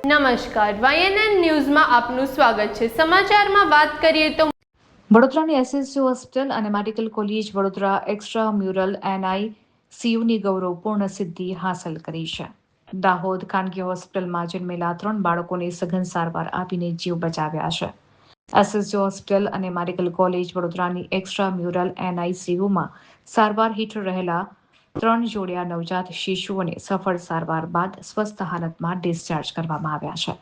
નમસ્કાર, YNN ન્યૂઝમાં આપનું સ્વાગત છે। સમાચારમાં વાત કરીએ તો વડોદરાની SSU હોસ્પિટલ અને medical college Vadodara extra mural NICUની ગૌરવપૂર્ણ સિદ્ધિ હાંસલ કરી છે। દાહોદ ખાનગી હોસ્પિટલમાં જન્મેલા 3 બાળકોને સઘન સારવાર આપીને જીવ બચાવ્યા છે। SSU હોસ્પિટલ અને મેડિકલ કોલેજ વડોદરાની એક્સ્ટ્રા મ્યુરલ NICUમાં સારવાર હેઠળ રહેલા 3 જોડિયા નવજાત શિશુઓને સફળ સારવાર બાદ સ્વસ્થ હાલતમાં ડિસ્ચાર્જ કરવામાં આવ્યા છે।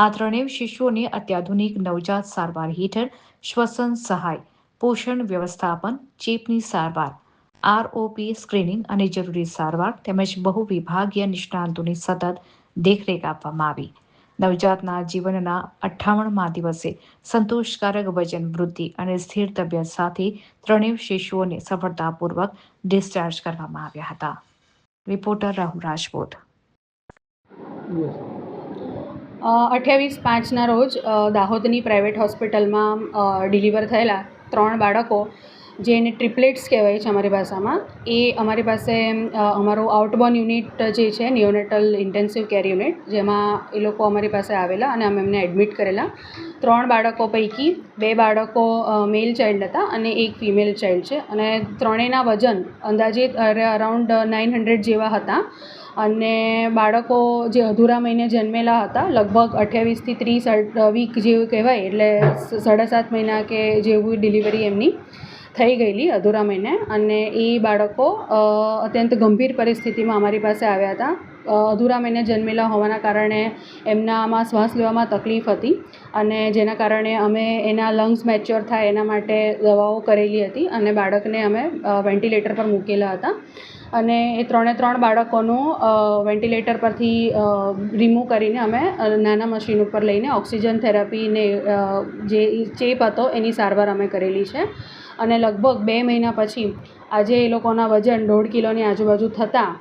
આ ત્રણેય શિશુઓને અત્યાધુનિક નવજાત સારવાર હેઠળ શ્વસન સહાય, પોષણ વ્યવસ્થાપન, ચેપની સારવાર, ROP સ્ક્રીનિંગ અને જરૂરી સારવાર તેમજ બહુવિભાગીય નિષ્ણાતોની સતત દેખરેખ આપવામાં આવી। નવજાતના જીવનના 58મા દિવસે સંતોષકારક વજન વૃદ્ધિ અને સ્થિર તબિયત સાથે ત્રણેય શિશુઓને સફળતાપૂર્વક ડિસ્ચાર્જ કરવામાં આવ્યા હતા। રિપોર્ટર રાહુલ રાજપૂત। 28/5ના રોજ દાહોદની પ્રાઇવેટ હોસ્પિટલમાં ડિલિવર થયેલા 3 બાળકો, જેને ટ્રિપલેટ્સ કહેવાય છે અમારી ભાષામાં, એ અમારી પાસે અમારું આઉટબોર્ન યુનિટ જે છે નિયોનેટલ ઇન્ટેન્સિવ કેર યુનિટ, જેમાં એ લોકો અમારી પાસે આવેલા અને અમે એમને એડમિટ કરેલા। 3 બાળકો પૈકી 2 બાળકો મેલ ચાઇલ્ડ હતા અને 1 ફિમેલ ચાઇલ્ડ છે અને ત્રણેયના વજન અંદાજિત અરાઉન્ડ 900 જેવા હતા અને બાળકો જે અધૂરા મહિને જન્મેલા હતા, લગભગ 28થી 30 વીક જેવું કહેવાય, એટલે 7.5 મહિના કે જેવું ડિલિવરી એમની થઈ ગયેલી અધૂરા મહિને અને એ બાળકો અત્યંત ગંભીર પરિસ્થિતિમાં અમારી પાસે આવ્યા હતા। અધૂરા મહિને જન્મેલા હોવાના કારણે એમનામાં શ્વાસ લેવામાં તકલીફ હતી અને જેના કારણે અમે એના લંગ્સ મેચ્યોર થાય એના માટે દવાઓ કરેલી હતી અને બાળકને અમે વેન્ટિલેટર પર મૂકેલા હતા અને એ 3 બાળકોનું વેન્ટિલેટર પરથી રિમૂવ કરીને અમે નાના મશીન ઉપર લઈને ઓક્સિજન થેરાપીને જે ચેપ હતો એની સારવાર અમે કરેલી છે અને લગભગ 2 મહિના પછી આજે એ લોકોના વજન 1.5 કિલોની આજુબાજુ થતાં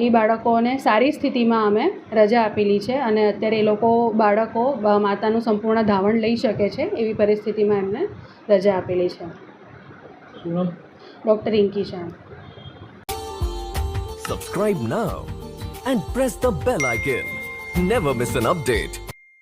એ બાળકોને સારી સ્થિતિમાં અમે રજા આપેલી છે અને અત્યારે એ લોકો બાળકો માતાનું સંપૂર્ણ ધાવણ લઈ શકે છે એવી પરિસ્થિતિમાં એમને રજા આપેલી છે। Doctor Rinki Shah. Subscribe now and press the bell icon. Never miss an update.